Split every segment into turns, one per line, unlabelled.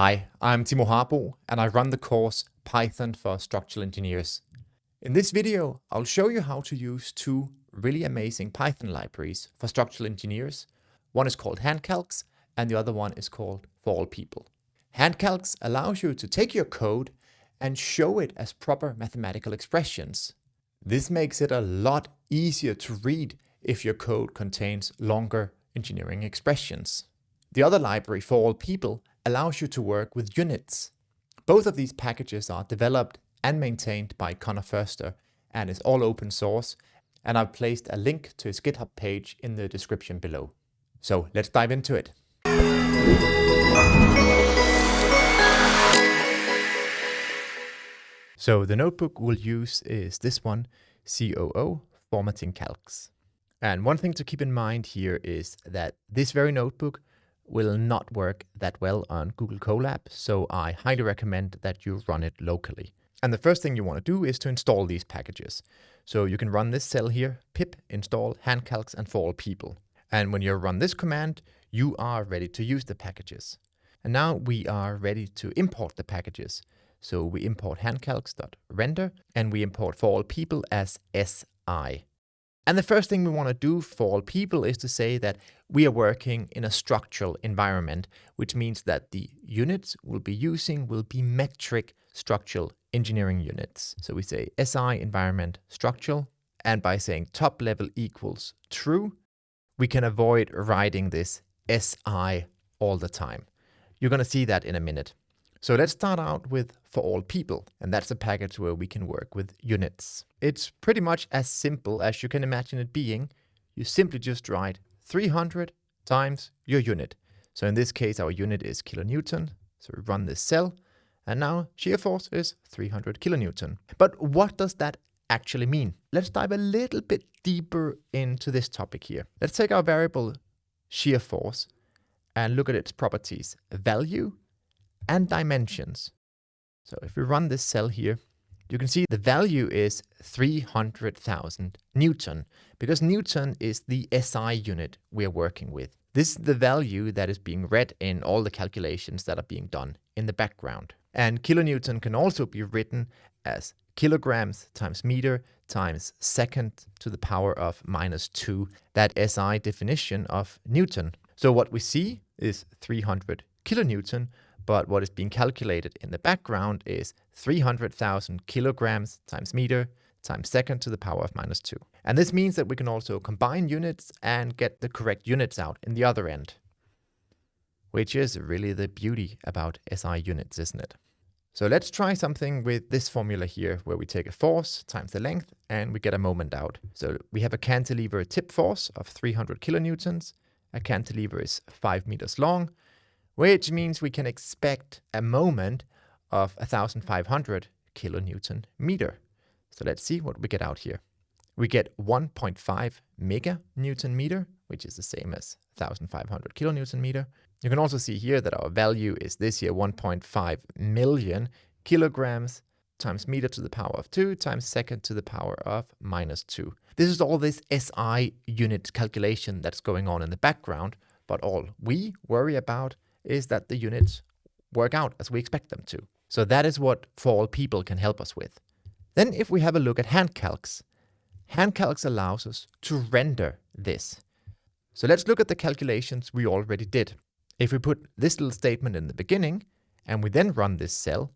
Hi, I'm Timo Harbo, and I run the course Python for Structural Engineers. In this video, I'll show you how to use two really amazing Python libraries for structural engineers. One is called Handcalcs, and the other one is called forallpeople. Handcalcs allows you to take your code and show it as proper mathematical expressions. This makes it a lot easier to read if your code contains longer engineering expressions. The other library, forallpeople, allows you to work with units. Both of these packages are developed and maintained by Connor Ferster and is all open source, and I've placed a link to his GitHub page in the description below. So let's dive into it. So the notebook we'll use is this one, COO Formatting Calcs. And one thing to keep in mind here is that this very notebook will not work that well on Google Colab, so I highly recommend that you run it locally. And the first thing you want to do is to install these packages. So you can run this cell here, pip install Handcalcs and forallpeople. And when you run this command, you are ready to use the packages. And now we are ready to import the packages. So we import handcalcs.render and we import forallpeople as SI. And the first thing we want to do for forallpeople is to say that we are working in a structural environment, which means that the units we'll be using will be metric structural engineering units. So we say SI environment structural, and by saying top level equals true, we can avoid writing this SI all the time. You're going to see that in a minute. So let's start out with forallpeople, and that's a package where we can work with units. It's pretty much as simple as you can imagine it being. You simply just write 300 times your unit. So in this case, our unit is kilonewton. So we run this cell, and now shear force is 300 kilonewton. But what does that actually mean? Let's dive a little bit deeper into this topic here. Let's take our variable shear force and look at its properties, value and dimensions. So if we run this cell here, you can see the value is 300,000 Newton, because Newton is the SI unit we're working with. This is the value that is being read in all the calculations that are being done in the background. And kilonewton can also be written as kilograms times meter times second to the power of -2, that SI definition of Newton. So what we see is 300 kilonewton, but what is being calculated in the background is 300,000 kilograms times meter times second to the power of -2. And this means that we can also combine units and get the correct units out in the other end, which is really the beauty about SI units, isn't it? So let's try something with this formula here, where we take a force times the length and we get a moment out. So we have a cantilever tip force of 300 kilonewtons. A cantilever is 5 meters long, which means we can expect a moment of 1,500 kilonewton meter. So let's see what we get out here. We get 1.5 mega Newton meter, which is the same as 1,500 kilonewton meter. You can also see here that our value is this here, 1.5 million kilograms times meter to the power of 2 times second to the power of -2. This is all this SI unit calculation that's going on in the background, but all we worry about is that the units work out as we expect them to. So that is what forallpeople can help us with. Then if we have a look at Handcalcs, Handcalcs allows us to render this. So let's look at the calculations we already did. If we put this little statement in the beginning, and we then run this cell,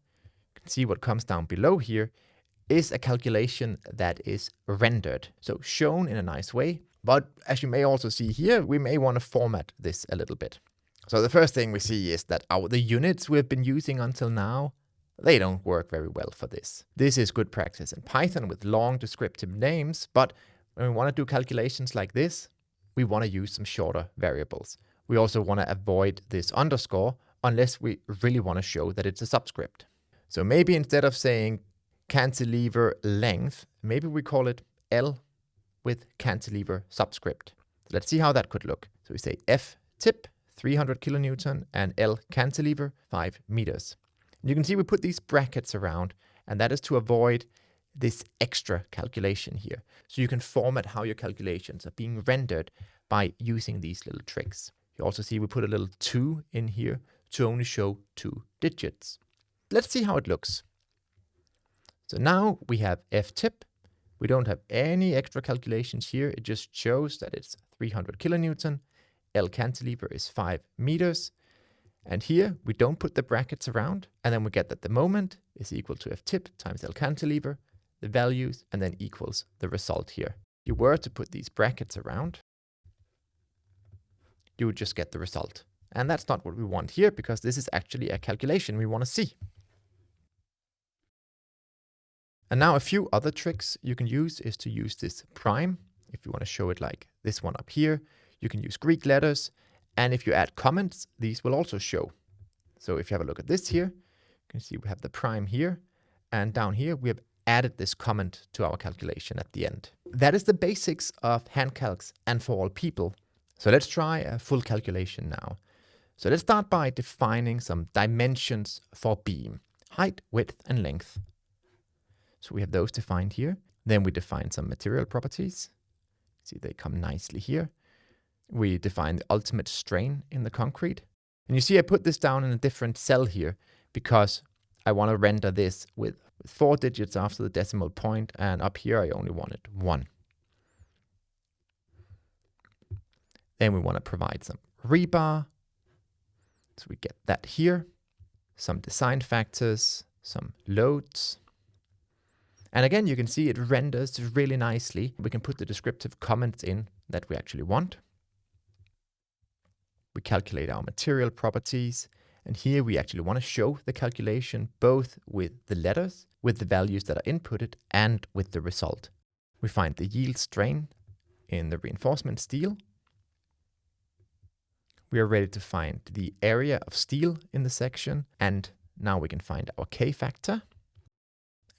you can see what comes down below here is a calculation that is rendered. So shown in a nice way, but as you may also see here, we may want to format this a little bit. So the first thing we see is that the units we've been using until now, they don't work very well for this. This is good practice in Python with long descriptive names, but when we want to do calculations like this, we want to use some shorter variables. We also want to avoid this underscore unless we really want to show that it's a subscript. So maybe instead of saying cantilever length, maybe we call it L with cantilever subscript. So let's see how that could look. So we say F tip 300 kilonewton and L cantilever 5 meters. And you can see we put these brackets around, and that is to avoid this extra calculation here. So you can format how your calculations are being rendered by using these little tricks. You also see we put a little 2 in here to only show 2 digits. Let's see how it looks. So now we have F-tip. We don't have any extra calculations here. It just shows that it's 300 kilonewton. L cantilever is 5 meters. And here we don't put the brackets around. And then we get that the moment is equal to F-tip times L cantilever, the values, and then equals the result here. If you were to put these brackets around, you would just get the result. And that's not what we want here, because this is actually a calculation we want to see. And now a few other tricks you can use is to use this prime. If you want to show it like this one up here, you can use Greek letters. And if you add comments, these will also show. So if you have a look at this here, you can see we have the prime here. And down here, we have added this comment to our calculation at the end. That is the basics of Handcalcs and for all people. So let's try a full calculation now. So let's start by defining some dimensions for beam: height, width, and length. So we have those defined here. Then we define some material properties. See, they come nicely here. We define the ultimate strain in the concrete. And you see I put this down in a different cell here because I want to render this with 4 digits after the decimal point, and up here I only wanted 1. Then we want to provide some rebar. So we get that here. Some design factors, some loads. And again, you can see it renders really nicely. We can put the descriptive comments in that we actually want. We calculate our material properties. And here we actually want to show the calculation both with the letters, with the values that are inputted, and with the result. We find the yield strain in the reinforcement steel. We are ready to find the area of steel in the section. And now we can find our K factor.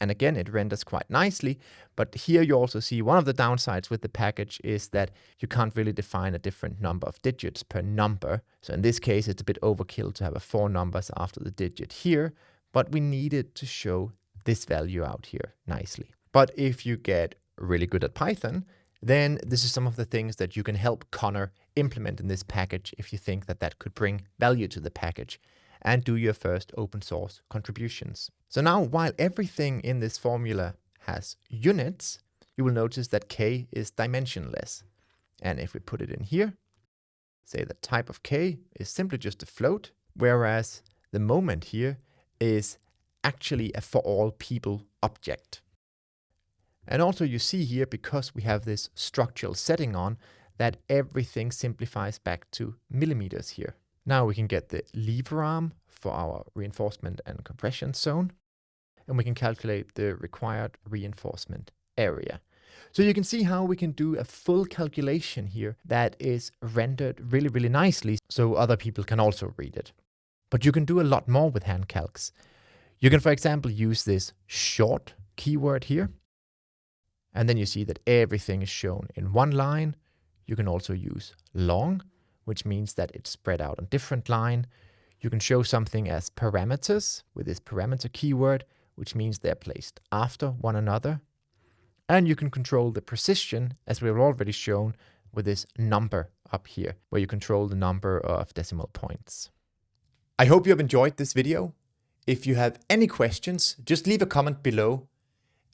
And again, it renders quite nicely, but here you also see one of the downsides with the package is that you can't really define a different number of digits per number. So in this case, it's a bit overkill to have 4 numbers after the digit here, but we needed to show this value out here nicely. But if you get really good at Python, then this is some of the things that you can help Connor implement in this package if you think that that could bring value to the package, and do your first open source contributions. So now, while everything in this formula has units, you will notice that K is dimensionless. And if we put it in here, say the type of K is simply just a float, whereas the moment here is actually a for all people object. And also you see here, because we have this structural setting on, that everything simplifies back to millimeters here. Now we can get the lever arm for our reinforcement and compression zone, and we can calculate the required reinforcement area. So you can see how we can do a full calculation here that is rendered really, really nicely so other people can also read it. But you can do a lot more with Handcalcs. You can, for example, use this short keyword here, and then you see that everything is shown in one line. You can also use long, which means that it's spread out on different line. You can show something as parameters with this parameter keyword, which means they're placed after one another. And you can control the precision, as we've already shown, with this number up here, where you control the number of decimal points. I hope you have enjoyed this video. If you have any questions, just leave a comment below.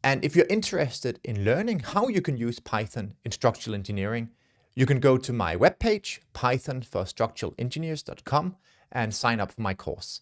And if you're interested in learning how you can use Python in structural engineering, you can go to my webpage, pythonforstructuralengineers.com, and sign up for my course.